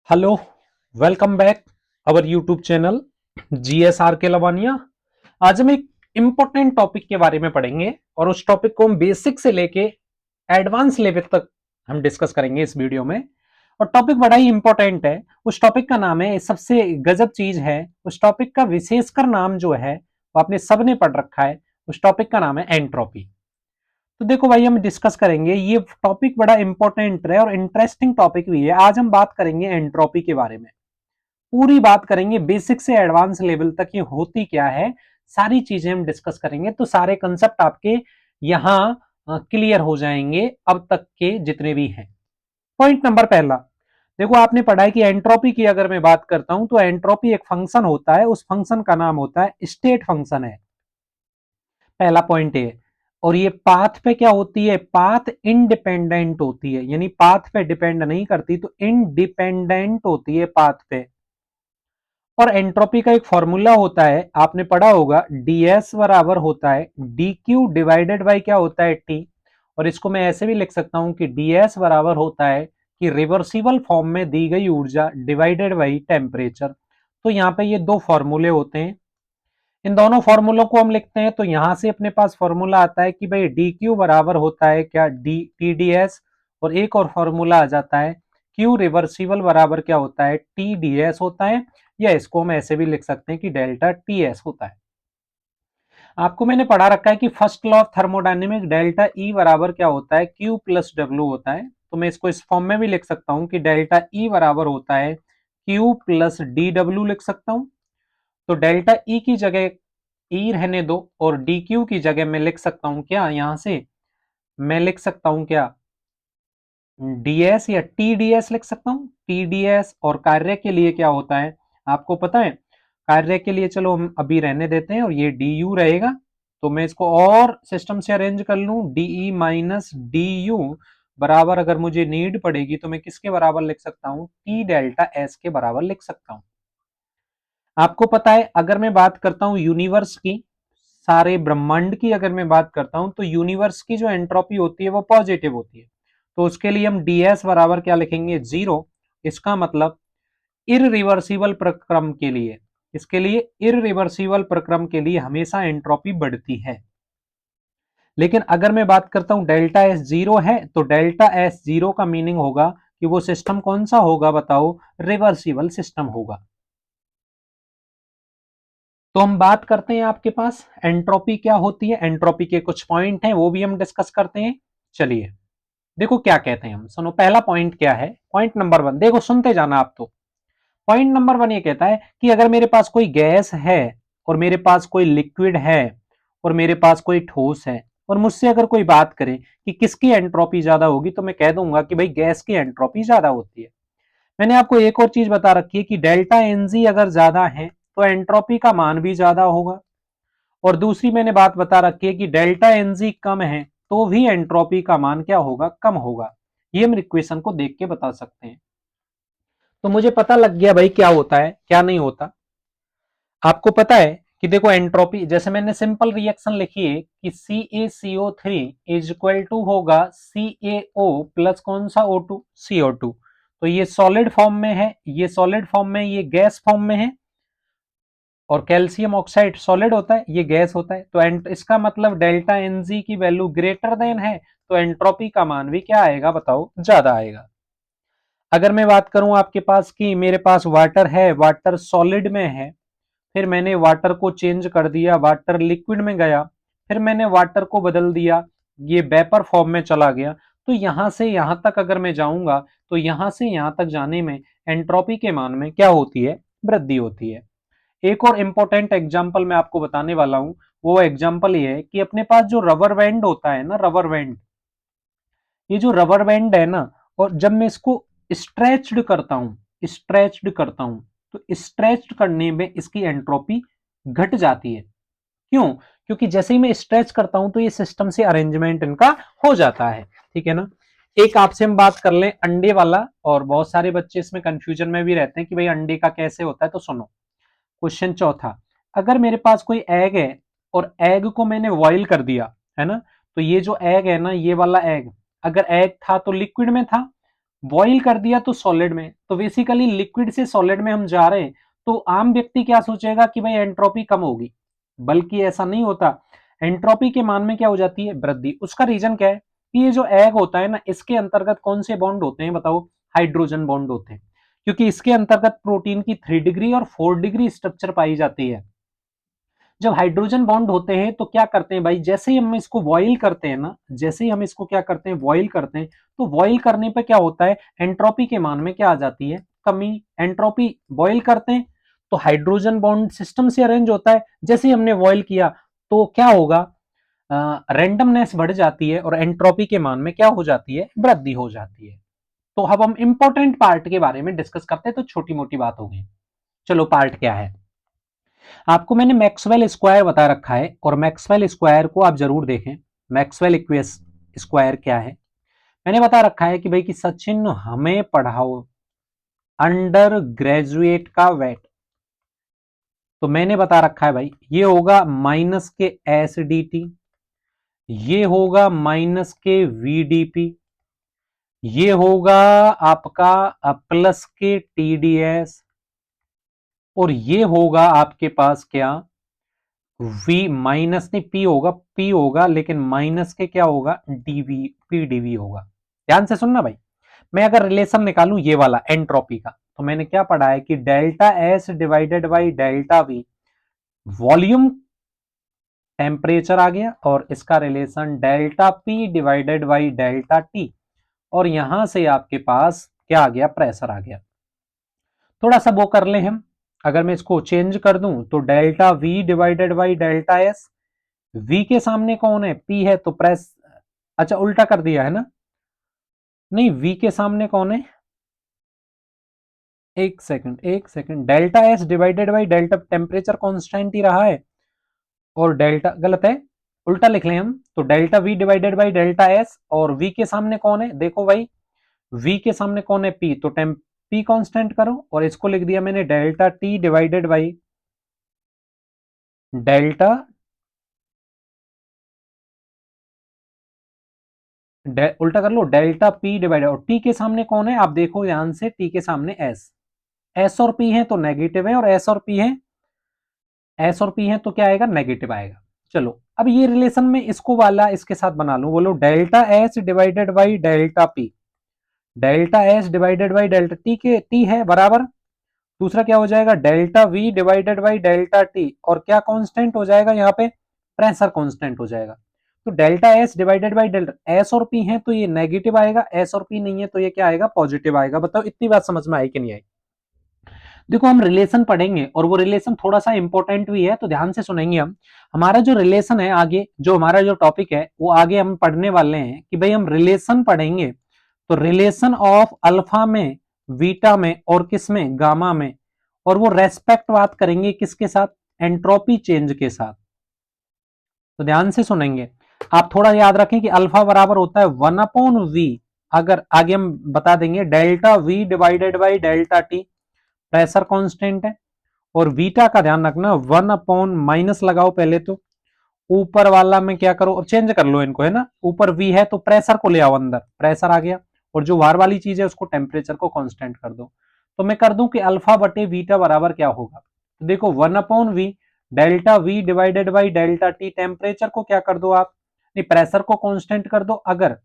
Hello, welcome back our YouTube channel GSR के लवानिया। आज हम एक इंपॉर्टेंट टॉपिक के बारे में पढ़ेंगे और उस टॉपिक को हम बेसिक से लेके एडवांस लेवल तक हम डिस्कस करेंगे इस वीडियो में। और टॉपिक बड़ा ही इंपॉर्टेंट है। उस टॉपिक का नाम है, सबसे गजब चीज है, उस टॉपिक का विशेषकर नाम जो है वो आपने सबने पढ़ रखा है। उस टॉपिक का नाम है एंट्रोपी। तो देखो भाई, हम डिस्कस करेंगे, ये टॉपिक बड़ा इंपॉर्टेंट है और इंटरेस्टिंग टॉपिक भी है। आज हम बात करेंगे एंट्रोपी के बारे में, पूरी बात करेंगे बेसिक से एडवांस लेवल तक ये होती क्या है, सारी चीजें हम डिस्कस करेंगे। तो सारे कंसेप्ट आपके यहां क्लियर हो जाएंगे अब तक के जितने भी हैं। पॉइंट नंबर पहला, देखो आपने पढ़ा है कि एंट्रोपी की अगर मैं बात करता हूं तो एंट्रोपी एक फंक्शन होता है, उस फंक्शन का नाम होता है स्टेट फंक्शन है। पहला पॉइंट है। और ये पाथ पे क्या होती है, पाथ इंडिपेंडेंट होती है, यानी पाथ पे डिपेंड नहीं करती, तो इंडिपेंडेंट होती है पाथ पे। और एंट्रोपी का एक फॉर्मूला होता है, आपने पढ़ा होगा, ds बराबर होता है dq डिवाइडेड बाई क्या होता है t। और इसको मैं ऐसे भी लिख सकता हूं कि ds बराबर होता है कि रिवर्सिबल फॉर्म में दी गई ऊर्जा डिवाइडेड बाई टेम्परेचर। तो यहाँ पे ये दो फॉर्मूले होते हैं, इन दोनों फॉर्मूलों को हम लिखते हैं। तो यहां से अपने पास फॉर्मूला आता है कि भाई dq बराबर होता है क्या डी tds, और एक और फॉर्मूला आ जाता है q रिवर्सिबल बराबर क्या होता है tds होता है, या इसको हम ऐसे भी लिख सकते हैं कि डेल्टा टीएस होता है। आपको मैंने पढ़ा रखा है कि first law of thermodynamic delta E बराबर क्या होता है क्यू प्लस डब्ल्यू होता है। तो मैं इसको इस फॉर्म में भी लिख सकता हूं कि डेल्टा ई बराबर होता है क्यू प्लस डी डब्ल्यू लिख सकता हूं। तो डेल्टा ई की जगह ई रहने दो और डी क्यू की जगह मैं लिख सकता हूं क्या, यहां से मैं लिख सकता हूं क्या डीएस या टीडीएस लिख सकता हूं टीडीएस। और कार्य के लिए क्या होता है आपको पता है, कार्य के लिए चलो हम अभी रहने देते हैं और ये डी यू रहेगा। तो मैं इसको और सिस्टम से अरेंज कर लूं, डीई माइनस डी यू बराबर, अगर मुझे नीड पड़ेगी तो मैं किसके बराबर लिख सकता हूं, टी डेल्टा एस के बराबर लिख सकता हूं। आपको पता है, अगर मैं बात करता हूं यूनिवर्स की, सारे ब्रह्मांड की अगर मैं बात करता हूं, तो यूनिवर्स की जो एंट्रोपी होती है वो पॉजिटिव होती है। तो उसके लिए हम ds बराबर क्या लिखेंगे, जीरो। इसका मतलब इररिवर्सिबल प्रक्रम के लिए, इसके लिए इररिवर्सिबल प्रक्रम के लिए हमेशा एंट्रोपी बढ़ती है। लेकिन अगर मैं बात करता हूं डेल्टा एस जीरो है, तो डेल्टा एस जीरो का मीनिंग होगा कि वो सिस्टम कौन सा होगा बताओ, रिवर्सिबल सिस्टम होगा। तो हम बात करते हैं आपके पास एंट्रोपी क्या होती है, एंट्रोपी के कुछ पॉइंट हैं वो भी हम डिस्कस करते हैं। चलिए देखो क्या कहते हैं हम, सुनो पहला पॉइंट क्या है। पॉइंट नंबर वन, देखो सुनते जाना आप। तो पॉइंट नंबर वन ये कहता है कि अगर मेरे पास कोई गैस है और मेरे पास कोई लिक्विड है और मेरे पास कोई ठोस है, और मुझसे अगर कोई बात करे कि किसकी एंट्रोपी ज्यादा होगी, तो मैं कह दूंगा कि भाई गैस की एंट्रोपी ज्यादा होती है। मैंने आपको एक और चीज बता रखी है कि डेल्टा एनजी अगर ज्यादा है तो एंट्रोपी का मान भी ज्यादा होगा। और दूसरी मैंने बात बता रखी है कि डेल्टा एनजी कम है तो भी एंट्रोपी का मान क्या होगा, कम होगा। ये हम इक्वेशन को देख के बता सकते हैं। तो मुझे पता लग गया भाई क्या होता है क्या नहीं होता। आपको पता है कि देखो एंट्रोपी, जैसे मैंने सिंपल रिएक्शन लिखी है कि CaCO3 इज इक्वल टू होगा CaO प्लस कौन सा O2, CO2। तो ये सॉलिड फॉर्म में है, ये सॉलिड फॉर्म में, ये गैस फॉर्म में है। और कैल्शियम ऑक्साइड सॉलिड होता है, ये गैस होता है। तो इसका मतलब डेल्टा एनजी की वैल्यू ग्रेटर देन है, तो एंट्रोपी का मान भी क्या आएगा बताओ, ज्यादा आएगा। अगर मैं बात करूं आपके पास कि मेरे पास वाटर है, वाटर सॉलिड में है, फिर मैंने वाटर को चेंज कर दिया, वाटर लिक्विड में गया, फिर मैंने वाटर को बदल दिया, ये वेपर फॉर्म में चला गया। तो यहां से यहां तक अगर मैं जाऊंगा, तो यहां से यहां तक जाने में एंट्रोपी के मान में क्या होती है, वृद्धि होती है। एक और इंपॉर्टेंट एग्जाम्पल मैं आपको बताने वाला हूं। वो एग्जाम्पल ये है कि अपने पास जो रबर बैंड होता है ना, रबर बैंड, ये जो रबर बैंड है ना, और जब मैं इसको स्ट्रेच्ड करता हूं, स्ट्रेच्ड करता हूं, तो स्ट्रेच्ड करने में इसकी एंट्रोपी घट जाती है। क्यों? क्योंकि जैसे ही मैं स्ट्रेच करता हूं तो ये सिस्टम से अरेंजमेंट इनका हो जाता है। ठीक है ना। एक आपसे हम बात कर लें अंडे वाला, और बहुत सारे बच्चे इसमें कंफ्यूजन में भी रहते हैं कि भाई अंडे का कैसे होता है। तो सुनो क्वेश्चन चौथा, अगर मेरे पास कोई एग है और एग को मैंने बॉईल कर दिया है ना, तो ये जो एग है ना, ये वाला एग, अगर एग था तो लिक्विड में था, बॉईल कर दिया तो सॉलिड में, तो बेसिकली लिक्विड से सॉलिड में हम जा रहे हैं, तो आम व्यक्ति क्या सोचेगा कि भाई एंट्रोपी कम होगी, बल्कि ऐसा नहीं होता। एंट्रोपी के मान में क्या हो जाती है, वृद्धि। उसका रीजन क्या है कि ये जो एग होता है ना, इसके अंतर्गत कौन से बॉन्ड होते हैं बताओ, हाइड्रोजन बॉन्ड होते हैं, क्योंकि इसके अंतर्गत प्रोटीन की 3 डिग्री और 4 डिग्री स्ट्रक्चर पाई जाती है। जब हाइड्रोजन बॉन्ड होते हैं तो क्या करते हैं भाई, जैसे ही हम इसको बॉईल करते हैं ना, जैसे ही हम इसको क्या करते हैं, बॉईल करते हैं, तो बॉईल करने पे क्या होता है, एंट्रोपी के मान में क्या आ जाती है, कमी। एंट्रोपी बॉईल करते हैं तो हाइड्रोजन बॉन्ड सिस्टम से अरेंज होता है, जैसे ही हमने बॉईल किया तो क्या होगा, रैंडमनेस बढ़ जाती है और एंट्रोपी के मान में क्या हो जाती है, वृद्धि हो जाती है। तो अब हम इंपॉर्टेंट पार्ट के बारे में डिस्कस करते हैं, तो छोटी मोटी बात हो गई। चलो पार्ट क्या है, आपको मैंने मैक्सवेल स्क्वायर बता रखा है, और मैक्सवेल स्क्वायर को आप जरूर देखें। मैक्सवेल इक्वेशन स्क्वायर क्या है, मैंने बता रखा है कि भाई कि सचिन हमें पढ़ाओ अंडर ग्रेजुएट का वेट, तो मैंने बता रखा है भाई ये होगा माइनस के एस डी टी, ये होगा माइनस के वी डी पी, ये होगा आपका प्लस के टी डी एस, और ये होगा आपके पास क्या, v माइनस नहीं पी होगा, पी होगा लेकिन माइनस के क्या होगा, डीवी, पी डीवी होगा। ध्यान से सुनना भाई, मैं अगर रिलेशन निकालूं ये वाला एंट्रोपी का, तो मैंने क्या पढ़ा है कि delta S divided by delta V volume temperature आ गया, और इसका relation delta P divided by delta T, और यहां से आपके पास क्या आ गया, प्रेशर आ गया। थोड़ा सा वो कर ले हम, अगर मैं इसको चेंज कर दूं तो delta v divided by delta s, v के सामने कौन है, पी है, तो प्रेस, अच्छा उल्टा कर दिया है ना, नहीं वी के सामने कौन है, एक सेकंड एक second, delta S divided by delta, temperature constant ही रहा है, और डेल्टा गलत है, उल्टा लिख लें हम, तो delta v divided by delta S, और वी के सामने कौन है, देखो भाई वी के सामने कौन है, पी, तो टेम्प पी कांस्टेंट करो, और इसको लिख दिया मैंने delta T divided by delta, उल्टा कर लो, डेल्टा पी डिवाइडेड, और टी के सामने कौन है, आप देखो ध्यान से, टी के सामने एस, एस और पी है तो नेगेटिव है, और एस और पी है, एस और पी है तो क्या आएगा, नेगेटिव आएगा। चलो अब ये रिलेशन में इसको वाला इसके साथ बना लूं, बोलो delta S divided by delta P, delta S divided by delta T, के टी है बराबर, दूसरा क्या हो जाएगा, delta v divided by delta T, और क्या कांस्टेंट हो जाएगा यहाँ पे, प्रेशर कांस्टेंट हो जाएगा। तो delta S divided by delta, S और पी है तो ये नेगेटिव आएगा, एस और पी नहीं है तो ये क्या आएगा, पॉजिटिव आएगा। बताओ इतनी बात समझ में आई कि नहीं आई। देखो हम रिलेशन पढ़ेंगे, और वो रिलेशन थोड़ा सा इंपॉर्टेंट भी है, तो ध्यान से सुनेंगे हम। हमारा जो रिलेशन है आगे, जो हमारा जो टॉपिक है वो आगे हम पढ़ने वाले हैं कि भाई हम रिलेशन पढ़ेंगे, तो रिलेशन ऑफ अल्फा में, बीटा में, और किस में, गामा में, और वो रेस्पेक्ट बात करेंगे किसके साथ, एंट्रोपी चेंज के साथ। तो ध्यान से सुनेंगे, आप थोड़ा याद रखें कि अल्फा बराबर होता है 1/v, अगर आगे हम बता देंगे delta v divided by delta T, pressure constant है, और बीटा का ध्यान रखना 1 माइनस लगाओ पहले, तो ऊपर वाला में क्या करो, अब चेंज कर लो इनको, है ना, ऊपर वी है तो प्रेशर को ले आओ अंदर, प्रेशर आ गया, और जो बाहर वाली चीज है उसको टेम्परेचर को कांस्टेंट कर दो। तो मैं कर दूं कि अल्फा बटे बीटा बराबर क्या होगा, तो देखो 1/v delta v divided by delta T, temperature को क्या कर दो आप, नहीं प्रेशर को कांस्टेंट कर दो। अगर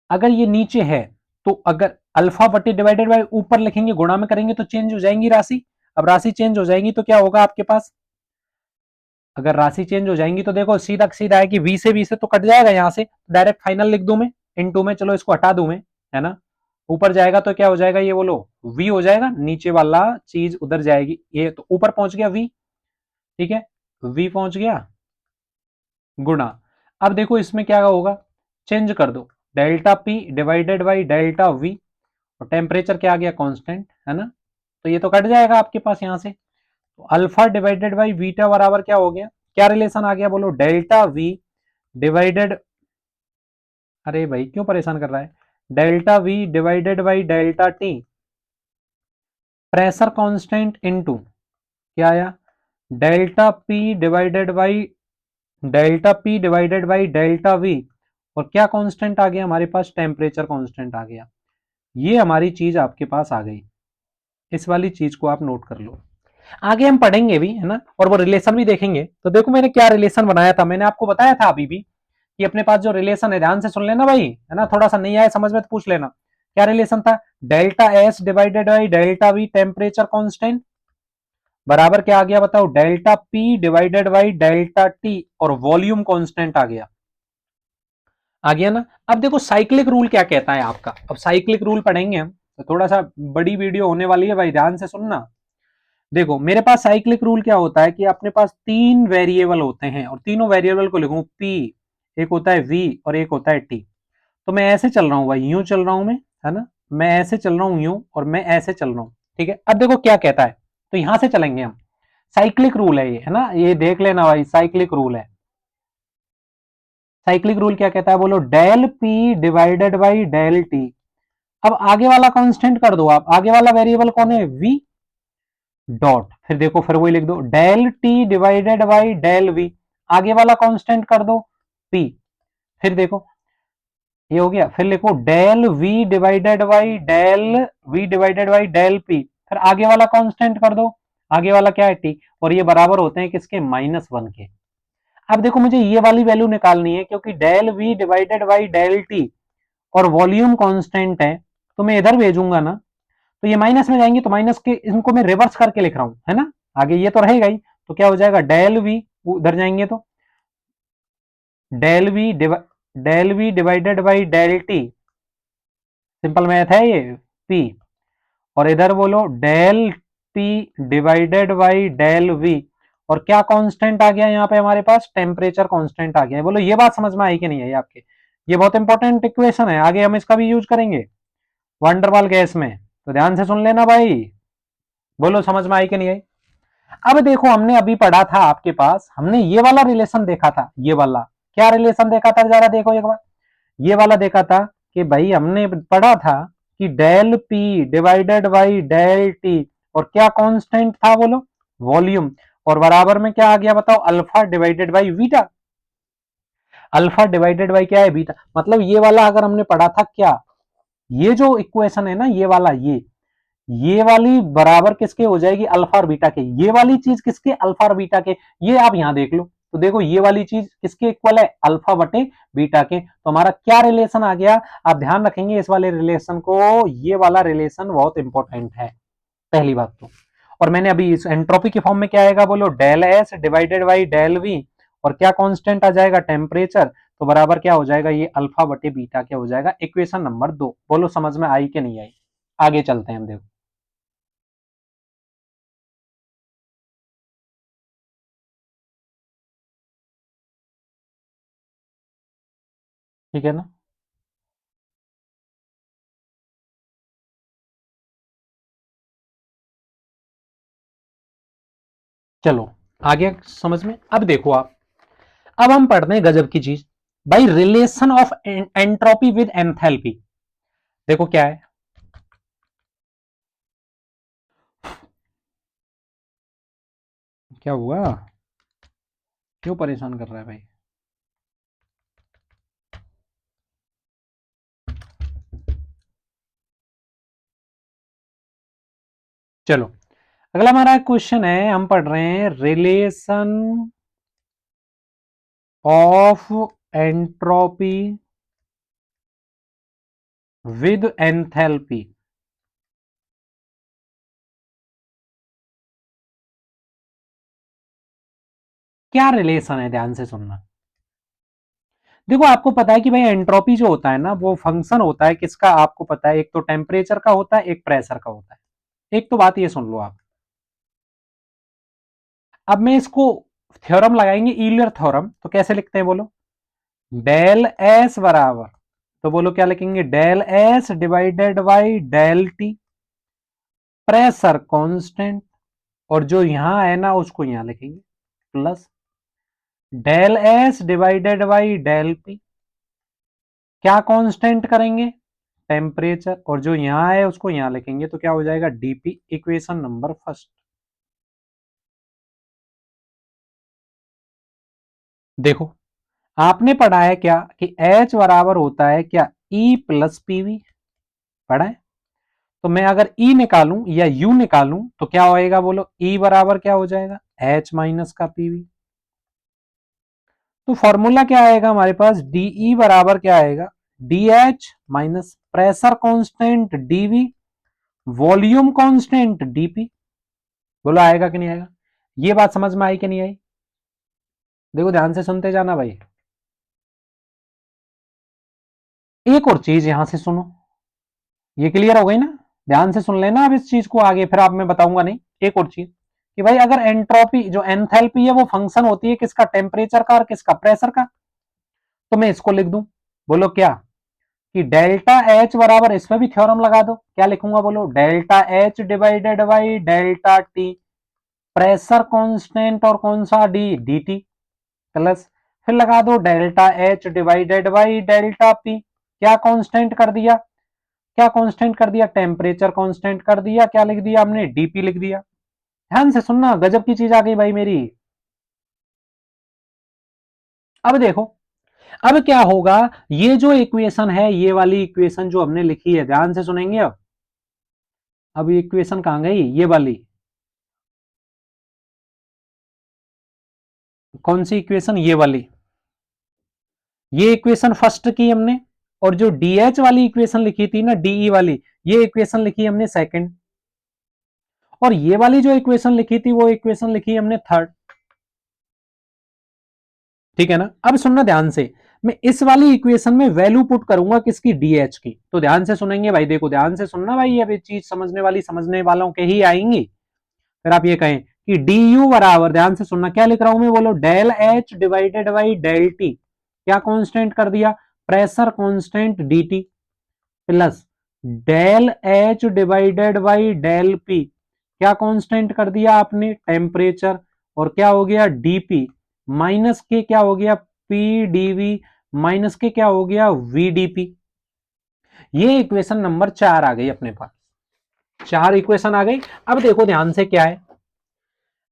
अगर ये नीचे है तो अगर अल्फा बटे डिवाइडेड बाई ऊपर लिखेंगे, गुणा में करेंगे तो चेंज हो जाएंगी राशि, अब राशि चेंज हो जाएंगी तो क्या होगा आपके पास, अगर राशि चेंज हो जाएंगी तो देखो सीधा सीधा है कि वी से तो कट जाएगा, यहां से डायरेक्ट फाइनल लिख दूं मैं इनटू में, चलो इसको हटा दूं मैं, है ना, ऊपर जाएगा तो क्या हो जाएगा, ये बोलो वी हो जाएगा, नीचे वाला चीज उधर जाएगी, ये तो ऊपर पहुंच गया वी, ठीक है, वी पहुंच गया, गुणा, अब देखो इसमें क्या होगा, चेंज कर दो, delta P divided by delta we, और टेम्परेचर क्या आ गया, कांस्टेंट, है ना, तो ये तो कट जाएगा आपके पास यहां से, तो अल्फा डिवाइडेड बाई बीटा बराबर क्या हो गया, क्या रिलेशन आ गया, बोलो डेल्टा वी डिवाइडेड, अरे भाई क्यों परेशान कर रहा है, delta v divided by delta T, pressure constant into क्या आया, delta P divided by delta P divided by delta we, और क्या कांस्टेंट आ गया हमारे पास, टेम्परेचर कांस्टेंट आ गया। ये हमारी चीज आपके पास आ गई, इस वाली चीज को आप नोट कर लो। आगे हम पढ़ेंगे भी, है ना, और वो रिलेशन भी देखेंगे। तो देखो मैंने क्या रिलेशन बनाया था, मैंने आपको बताया था अभी भी कि अपने पास जो रिलेशन है, ध्यान से सुन लेना भाई, है ना, थोड़ा सा नहीं आया समझ में तो पूछ लेना। क्या रिलेशन था? Delta S divided by delta we temperature constant बराबर क्या आ गया बताओ? Delta P divided by delta T और वॉल्यूम कांस्टेंट आ गया ना। अब देखो साइक्लिक रूल क्या कहता है आपका, अब साइक्लिक रूल पढ़ेंगे हम, तो थोड़ा सा बड़ी वीडियो होने वाली है भाई, ध्यान से सुनना। देखो मेरे पास साइक्लिक रूल क्या होता है कि अपने पास तीन वेरिएबल होते हैं और तीनों वेरिएबल को लिखूं पी, एक होता है वी और एक होता है टी। तो मैं ऐसे चल रहा हूं भाई, यूं चल रहा हूं मैं, है ना, मैं ऐसे चल रहा हूं यूं, और मैं ऐसे चल रहा हूं, ठीक है। अब देखो क्या कहता है, तो यहां से चलेंगे हम। साइक्लिक रूल है ये, है ना, ये देख लेना भाई, साइक्लिक रूल है। साइक्लिक रूल क्या कहता है बोलो? Del p divided by del t. अब आगे वाला कांस्टेंट कर दो आप, आगे वाला वेरिएबल कौन है? वी डॉट, फिर देखो फिर वही लिख दो, del t divided by del v. आगे वाला कांस्टेंट कर दो पी, फिर देखो ये हो गया, फिर लिखो del v divided by del v divided by del p, फिर आगे वाला कांस्टेंट कर दो, आगे वाला क्या है? टी। और ये बराबर होते हैं किसके? -1 के। अब देखो मुझे ये वाली वैल्यू निकालनी है, क्योंकि del v divided by del t और वॉल्यूम कांस्टेंट है, तो मैं इधर भेजूंगा ना, तो ये माइनस में जाएंगे, तो माइनस के इनको मैं रिवर्स करके लिख रहा हूं, है ना, आगे ये तो रहेगा ही। तो क्या हो जाएगा? डेल वी, उधर जाएंगे तो del v del v divided by del t, simple math है ये, पी। और इधर बोलो del t divided by del v, और क्या कांस्टेंट आ गया यहाँ पे हमारे पास? टेम्परेचर कांस्टेंट आ गया है। बोलो ये बात समझ में आई कि नहीं आई आपके? ये बहुत इंपॉर्टेंट इक्वेशन है, आगे हम इसका भी यूज करेंगे वंडरवाल गैस में, तो ध्यान से सुन लेना भाई। बोलो समझ में आई कि नहीं आई? अब देखो हमने अभी पढ़ा था आपके पास, हमने ये वाला रिलेशन देखा था, ये वाला क्या रिलेशन देखा था जरा देखो एक बार। ये वाला देखा था कि भाई हमने पढ़ा था कि del p divided by del t, और क्या कांस्टेंट था बोलो? वॉल्यूम। और बराबर में क्या आ गया बताओ? Alpha divided by beta. Alpha divided by क्या है? बीटा। मतलब ये वाला अगर हमने पढ़ा था क्या, ये जो इक्वेशन है ना, ये वाला, ये वाली बराबर किसके हो जाएगी? अल्फा और बीटा के। ये वाली चीज किसके? अल्फा और बीटा के। ये आप यहां देख लो, तो देखो ये वाली चीज किसके इक्वल है? अल्फा बटे बीटा के। तो हमारा क्या रिलेशन आ गया? आप ध्यान रखेंगे इस वाले रिलेशन को, ये वाला रिलेशन बहुत इंपॉर्टेंट है, पहली बात तो। और मैंने अभी इस एंट्रोपी के फॉर्म में क्या आएगा बोलो? Del s divided by del v, और क्या कांस्टेंट आ जाएगा? टेम्परेचर। तो बराबर क्या हो जाएगा? ये अल्फा बटे बीटा क्या हो जाएगा? Equation number 2। बोलो समझ में आई कि नहीं आई? आगे चलते हैं हम, देखो ठीक है ना। चलो आगे समझ में। अब देखो आप, अब हम पढ़ते हैं गजब की चीज भाई, relation of entropy with enthalpy. देखो क्या है, क्या हुआ, क्यों परेशान कर रहा है भाई? चलो अगला हमारा क्वेश्चन है, हम पढ़ रहे हैं relation of entropy with enthalpy. क्या रिलेशन है, ध्यान से सुनना। देखो आपको पता है कि भाई एंट्रोपी जो होता है ना, वो फंक्शन होता है किसका? आपको पता है, एक तो टेम्परेचर का होता है, एक प्रेशर का होता है। एक तो बात ये सुन लो आप, अब मैं इसको थ्योरम लगाएंगे, ईलर थ्योरम, तो कैसे लिखते हैं बोलो? डेल एस बराबर, तो बोलो क्या लिखेंगे? Del s divided by del t, pressure constant, और जो यहां है ना उसको यहां लिखेंगे, plus del s divided by del p, क्या कांस्टेंट करेंगे? टेम्परेचर, और जो यहां है उसको यहां लिखेंगे, तो क्या हो जाएगा? डीपी। Equation number first. देखो आपने पढ़ा है क्या कि H बराबर होता है क्या? E प्लस पीवी, पढ़ा है? तो मैं अगर E निकालूं या U निकालूं तो क्या होएगा बोलो, E बराबर क्या हो जाएगा, H माइनस का PV। तो फॉर्मूला क्या आएगा हमारे पास, DE बराबर क्या आएगा, DH minus pressure constant DV, volume constant DP। बोलो आएगा कि नहीं आएगा। ये बात समझ में आई कि नहीं आई। देखो ध्यान से सुनते जाना भाई। एक और चीज यहां से सुनो, ये क्लियर हो गई ना, ध्यान से सुन लेना अब इस चीज को, आगे फिर आप मैं बताऊंगा नहीं। एक और चीज कि भाई अगर एंट्रोपी जो एंथैल्पी है वो फंक्शन होती है किसका, टेम्परेचर का और किसका, प्रेशर का। तो मैं इसको लिख दूं, बोलो क्या, कि डेल्टा एच बराबर, इसमें भी थ्योरम लगा दो, क्या लिखूंगा बोलो, delta H divided by delta T, pressure constant और कौन सा, डी, dt, प्लस फिर लगा दो delta H divided by delta P, क्या कांस्टेंट कर दिया, क्या कांस्टेंट कर दिया, टेम्परेचर कांस्टेंट कर दिया, क्या लिख दिया हमने, डीपी लिख दिया। ध्यान से सुनना, गजब की चीज आ गई भाई मेरी। अब देखो, अब क्या होगा, ये जो इक्वेशन है, ये वाली इक्वेशन जो हमने लिखी है, ध्यान से सुनेंगे अब इक्वेशन कहां गई, ये वाली, कौन सी इक्वेशन, ये वाली, ये इक्वेशन फर्स्ट की हमने, और जो डीएच वाली इक्वेशन लिखी थी ना, डीई वाली, ये इक्वेशन लिखी हमने सेकंड, और ये वाली जो इक्वेशन लिखी थी वो इक्वेशन लिखी हमने थर्ड। ठीक है ना। अब सुनना ध्यान से, मैं इस वाली इक्वेशन में वैल्यू पुट करूंगा किसकी, डीएच की। तो ध्यान से सुनेंगे भाई, देखो ध्यान से सुनना भाई, अब ये चीज समझने वाली समझने वालों के ही आएंगी। फिर आप ये कहें कि डी यू बराबर, ध्यान से सुनना, क्या लिख रहा हूं मैं, बोलो del h divided by del t, क्या कांस्टेंट कर दिया, pressure constant dt, plus del h divided by del p, क्या कांस्टेंट कर दिया आपने, टेम्परेचर, और क्या हो गया डीपी, माइनस के क्या हो गया, पी डीवी, माइनस के क्या हो गया, वीडीपी। ये इक्वेशन नंबर 4 आ गई अपने पास, 4 इक्वेशन आ गई। अब देखो ध्यान से क्या है,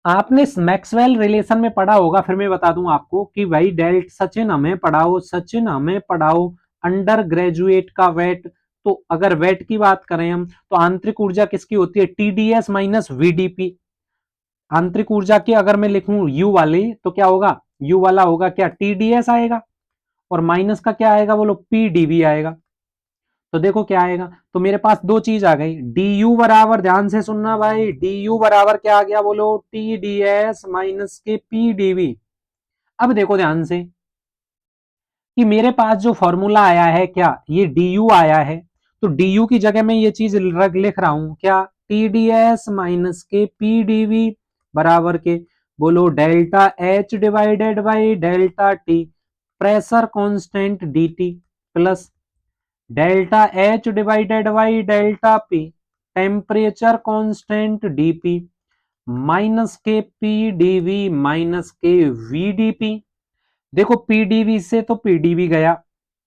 आपने मैक्सवेल रिलेशन में पढ़ा होगा, फिर मैं बता दूं आपको कि भाई डेल्ट, सचिन हमें पढ़ाओ, सचिन हमें पढ़ाओ अंडर ग्रेजुएट का वेट। तो अगर वेट की बात करें हम, तो आंतरिक ऊर्जा किसकी होती है, टीडीएस माइनस वीडीपी। आंतरिक ऊर्जा की अगर मैं लिखूं यू वाली, तो क्या होगा, यू वाला होगा क्या, टीडीएस आएगा, और माइनस का क्या आएगा बोलो, पीडीवी आएगा। तो देखो क्या आएगा, तो मेरे पास दो चीज आ गई, डी यू बराबर, ध्यान से सुनना भाई, डी यू बराबर क्या आ गया बोलो, टी डी एस माइनस के पी डीवी। अब देखो ध्यान से कि मेरे पास जो फॉर्मूला आया है, क्या ये डी यू आया है, तो डी यू की जगह में ये चीज लिख रहा हूं, क्या, टी डी एस माइनस के पी डीवी बराबर के, बोलो delta H divided by delta T, pressure constant D T, plus delta H divided by delta P, temperature constant DP, minus के पी डीवी माइनस के वीडीपी। देखो PDV से तो PDV गया,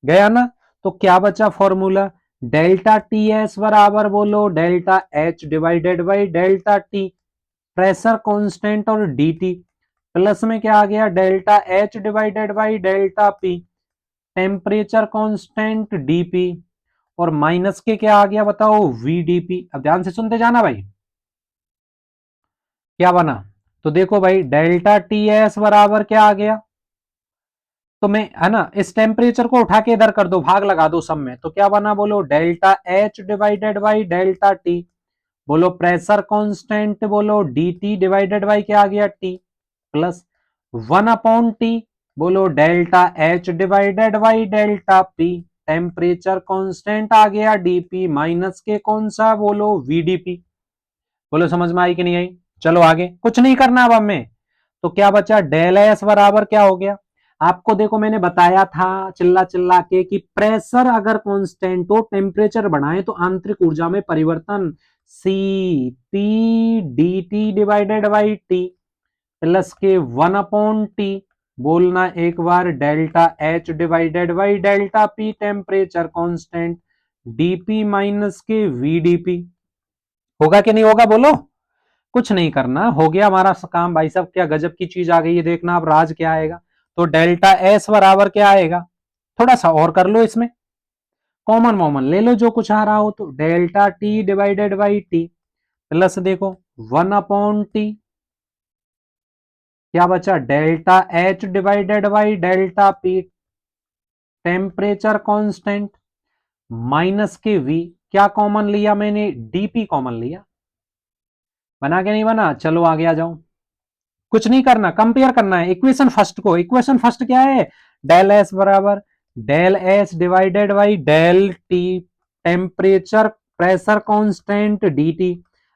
गया ना, तो क्या बचा फॉर्मूला, डेल्टा टी एस बराबर बोलो delta H divided by delta T, pressure constant और डीटी, प्लस में क्या आ गया, delta H divided by delta P, temperature constant DP, और माइनस के क्या आ गया बताओ, वीडीपी। अब ध्यान से सुनते जाना भाई, क्या बना, तो देखो भाई डेल्टा टी एस बराबर क्या आ गया, तो मैं है ना, इस टेम्परेचर को उठा के इधर कर दो, भाग लगा दो सब में, तो क्या बना बोलो, delta H divided by delta T, बोलो प्रेशर कांस्टेंट, बोलो डी टी डिवाइडेड बाई क्या आ गया, टी, प्लस 1/टी, बोलो delta H divided by delta P, temperature constant आ गया डीपी, माइनस के कौन सा बोलो, वीडीपी। बोलो समझ में आई कि नहीं आई। चलो आगे कुछ नहीं करना अब हमें, तो क्या बचा, डेल एस बराबर क्या हो गया, आपको देखो मैंने बताया था चिल्ला चिल्ला के कि प्रेशर अगर कांस्टेंट हो, टेम्परेचर बढ़ाएं तो आंतरिक ऊर्जा में परिवर्तन, C P D T divided by T, plus के 1/टी, बोलना एक बार, delta H divided by delta P, temperature constant, DP minus के वीडीपी। होगा कि नहीं होगा बोलो। कुछ नहीं करना, हो गया हमारा काम भाई साहब, क्या गजब की चीज आ गई है, देखना अब राज क्या आएगा। तो डेल्टा एस बराबर क्या आएगा, थोड़ा सा और कर लो इसमें, कॉमन कॉमन ले लो जो कुछ आ रहा हो, तो delta T divided by T plus देखो 1/T, क्या बचा delta H divided by delta P temperature constant minus के वी, क्या कॉमन लिया मैंने, डीपी कॉमन लिया। बना के नहीं बना, चलो आगे आ जाओ। कुछ नहीं करना, कंपेयर करना है इक्वेशन फर्स्ट को। इक्वेशन फर्स्ट क्या है, डेल एस बराबर del s divided by del t temperature pressure constant dt।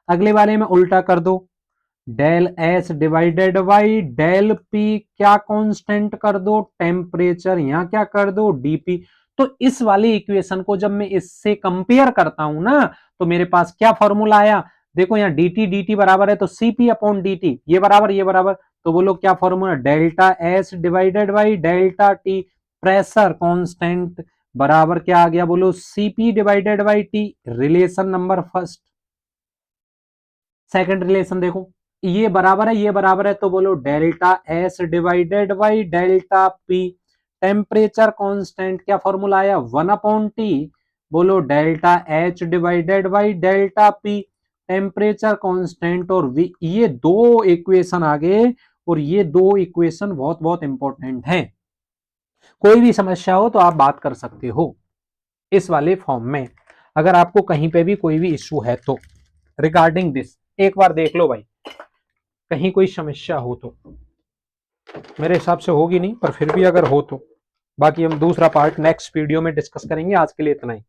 अगले वाले में उल्टा कर दो, del s divided by del p क्या कांस्टेंट कर दो टेम्परेचर, यहां क्या कर दो dp। तो इस वाली इक्वेशन को जब मैं इससे कंपेयर करता हूं ना, तो मेरे पास क्या फॉर्मूला आया, देखो यहाँ dt बराबर है तो cp अपॉन dt, ये बराबर, तो बोलो क्या formula, delta S divided by delta T pressure constant बराबर क्या आ गया, बोलो cp divided by T. Relation number first. Second relation देखो, ये बराबर है तो बोलो delta S divided by delta P temperature constant, क्या फॉर्मूला आया 1/T, बोलो delta H divided by delta P temperature constant और वी। ये दो इक्वेशन आ गए, और ये दो इक्वेशन बहुत बहुत इंपॉर्टेंट हैं। कोई भी समस्या हो तो आप बात कर सकते हो इस वाले फॉर्म में, अगर आपको कहीं पे भी कोई भी इश्यू है तो रिगार्डिंग दिस एक बार देख लो भाई, कहीं कोई समस्या हो तो। मेरे हिसाब से होगी नहीं, पर फिर भी अगर हो तो बाकी हम दूसरा पार्ट नेक्स्ट वीडियो में डिस्कस करेंगे। आज के लिए इतना ही।